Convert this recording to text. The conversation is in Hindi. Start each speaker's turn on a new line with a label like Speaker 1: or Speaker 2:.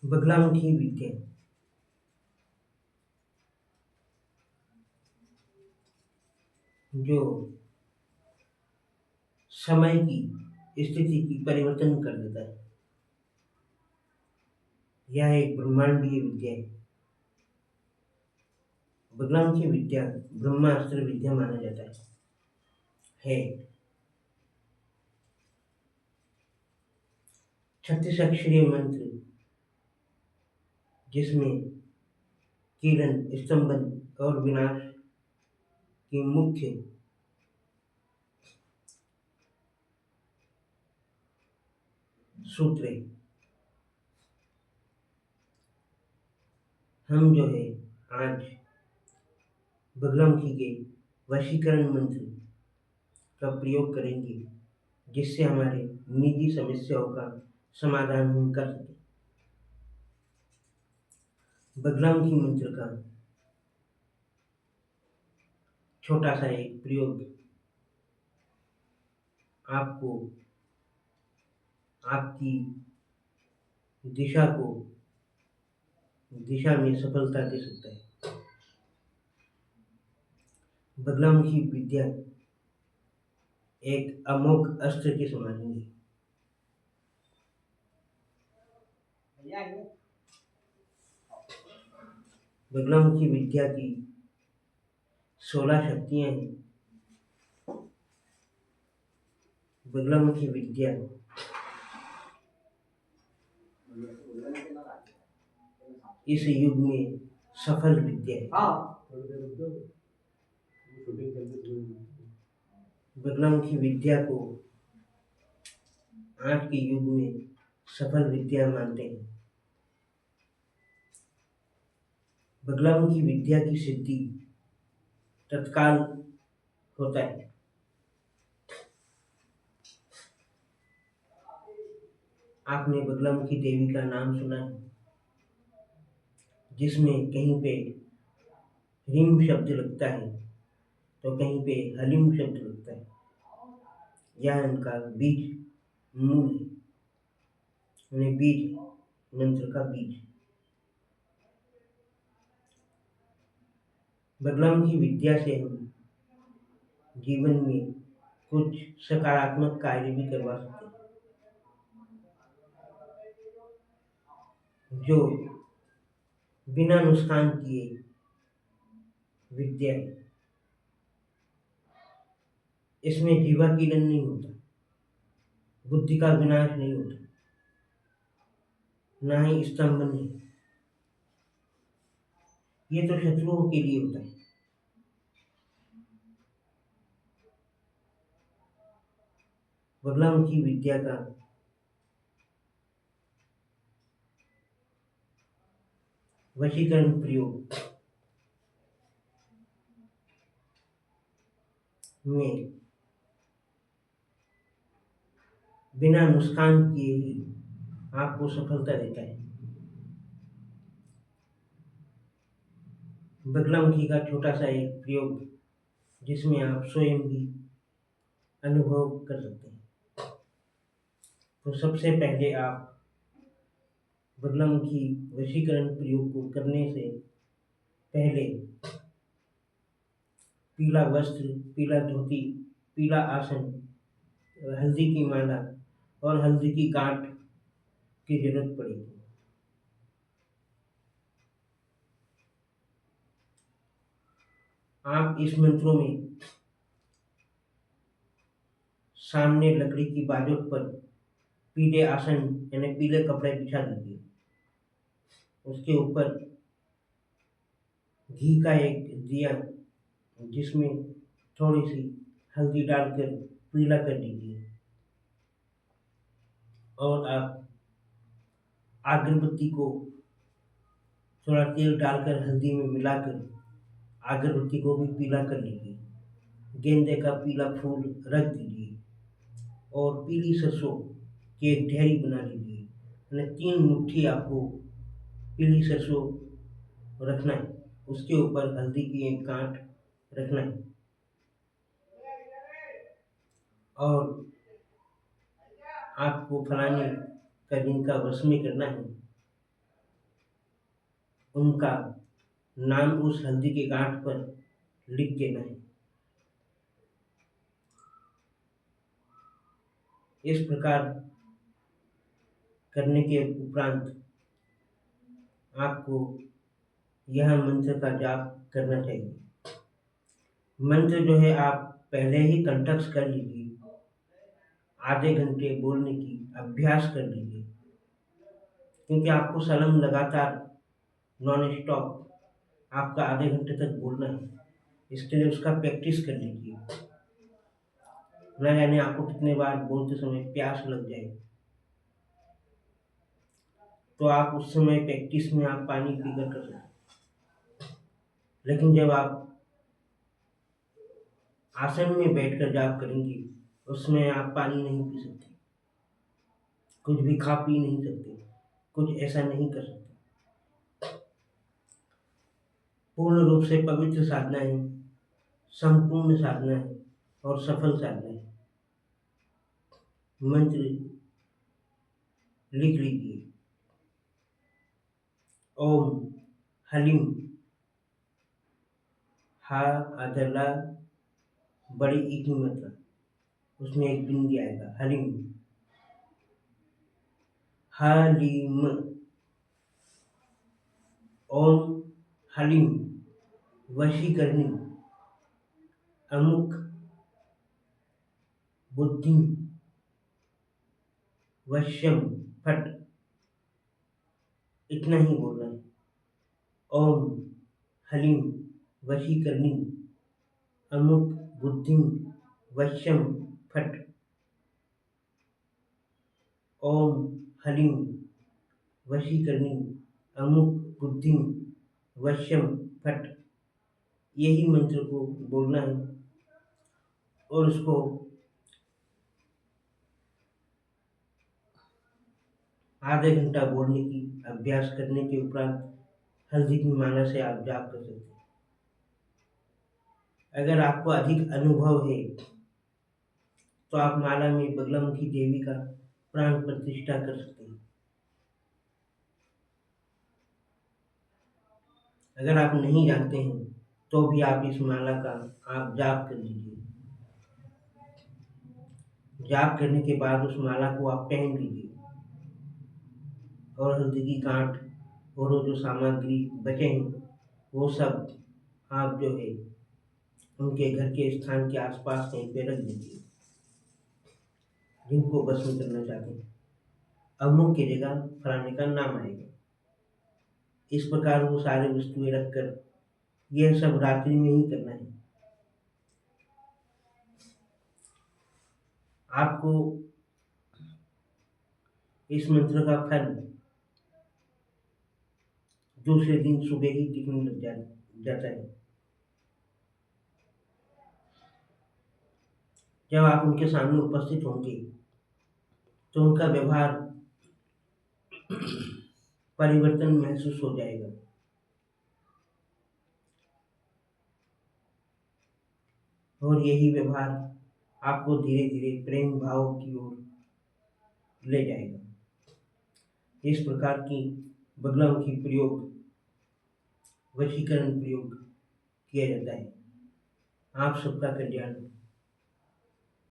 Speaker 1: बगलामुखी विद्या जो समय की स्थिति की परिवर्तन कर देता है। यह एक ब्रह्मांडीय विद्या है। बगलामुखी विद्या ब्रह्मास्त्र विद्या माना जाता है। 36 अक्षरीय मंत्र जिसमें किरण, स्तंभन और विनाश की मुख्य सूत्र है। हम जो है आज बगलामुखी के वशीकरण मंत्र का प्रयोग करेंगे जिससे हमारे निजी समस्याओं का समाधान हम कर सकें। बगलामुखी मंत्र का छोटा सा एक प्रयोग आपको आपकी दिशा में सफलता दे सकता है। बगलामुखी विद्या एक अमोघ अस्त्र के समान है। बगलामुखी विद्या की 16 शक्तियां हैं। बगलामुखी विद्या इस युग में सफल विद्या है। बगलामुखी विद्या को आज के युग में सफल विद्या मानते हैं। बगलामुखी विद्या की सिद्धि तत्काल होता है। आपने बगलामुखी देवी का नाम सुना है जिसमें कहीं पे ह्रीम शब्द लगता है तो कहीं पे हलीम शब्द लगता है। यह उनका बीज मूल है। उन्हें बीज मंत्र का बीज। बगलामुखी विद्या से हम जीवन में कुछ सकारात्मक कार्य भी करवा सकते हैं जो बिना नुकसान किए विद्या है। इसमें जीवा कीलन नहीं होता, बुद्धि का विनाश नहीं होता, ना ही स्तंभन है। ये तो शत्रुओं के लिए होता है। बगलामुखी विद्या का वशीकरण प्रयोग में बिना नुकसान किए ही आपको सफलता देता है। बगलामुखी का छोटा सा एक प्रयोग जिसमें आप स्वयं भी अनुभव कर सकते हैं। तो सबसे पहले आप बगलामुखी वशीकरण प्रयोग को करने से पहले पीला वस्त्र, पीला धोती, पीला आसन, हल्दी की माला और हल्दी की गांठ की जरूरत पड़ेगी। आप इस मंत्रों में सामने लकड़ी की बाजू पर पीले आसन यानी पीले कपड़े बिछा दीजिए। उसके ऊपर घी का एक दिया जिसमें थोड़ी सी हल्दी डालकर पीला कर दीजिए और आप अगरबत्ती को थोड़ा तेल डालकर हल्दी में मिलाकर अगरबत्ती को भी पीला कर लीजिए। गेंदे का पीला फूल रख दीजिए और पीली सरसों की एक ढेरी बना लीजिए। यानी 3 मुट्ठी आपको पीली सरसों रखना है। उसके ऊपर हल्दी की एक गांठ रखना है और आपको फलाने का जिनका वश में करना है उनका नाम उस हल्दी के गांठ पर लिख देना है। इस प्रकार करने के उपरांत आपको यह मंत्र का जाप करना चाहिए। मंत्र जो है आप पहले ही कंठस्थ कर लीजिए, आधे घंटे बोलने की अभ्यास कर लीजिए, क्योंकि आपको सलंग लगातार नॉन स्टॉप आपका आधे घंटे तक बोलना है। इसके लिए उसका प्रैक्टिस कर लीजिए। न जाने आपको कितने बार बोलते समय प्यास लग जाए, तो आप उस समय प्रैक्टिस में आप पानी पीकर कर सकते हैं। लेकिन जब आप आसन में बैठकर जाप करेंगे, उसमें आप पानी नहीं पी सकते, कुछ भी खा पी नहीं सकते, कुछ ऐसा नहीं कर सकते। पूर्ण रूप से पवित्र साधना है, संपूर्ण साधना है और सफल साधना है। मंत्र लिख लीजिए। ओम हलीम, हा अदला बड़ी ई की मतलब, उसमें एक बिंदी आएगा, हलीम। हलीम, ओम हलीम वशीकरणी, अमुक बुद्धि वश्यम फट। इतना ही बोलना है। ओम हलीम वशीकरणी, अमुक बुद्धि वश्यम फट। ओम हलीम वशीकरणी, अमुक बुद्धि वश्यम फट। यही मंत्र को बोलना है और उसको आधे घंटा बोलने की अभ्यास करने के उपरांत हल्दी की माला से आप जाप कर सकते हैं। अगर आपको अधिक अनुभव है तो आप माला में बगलामुखी देवी का प्राण प्रतिष्ठा कर सकते हैं। अगर आप नहीं जानते हैं तो भी आप इस माला का आप जाप कर लीजिए। जाप करने के बाद उस माला को आप पहन लीजिए और हल्दी की गांठ और वो जो सामग्री बचे हैं वो सब आप जो है उनके घर के स्थान के आसपास कहीं पे रख दीजिए, जिनको भस्म करना चाहते हैं। अमुक की जगह फलाने का नाम आएगा। इस प्रकार वो सारी वस्तुएं रखकर यह सब रात्रि में ही करना है। आपको इस मंत्र का फल दूसरे दिन सुबह ही दिखने लग जाता है। जब आप उनके सामने उपस्थित होंगे तो उनका व्यवहार परिवर्तन महसूस हो जाएगा और यही व्यवहार आपको धीरे धीरे प्रेम भाव की ओर ले जाएगा। इस प्रकार की बगलामुखी प्रयोग, वशीकरण प्रयोग किया जाता है। आप सबका कल्याण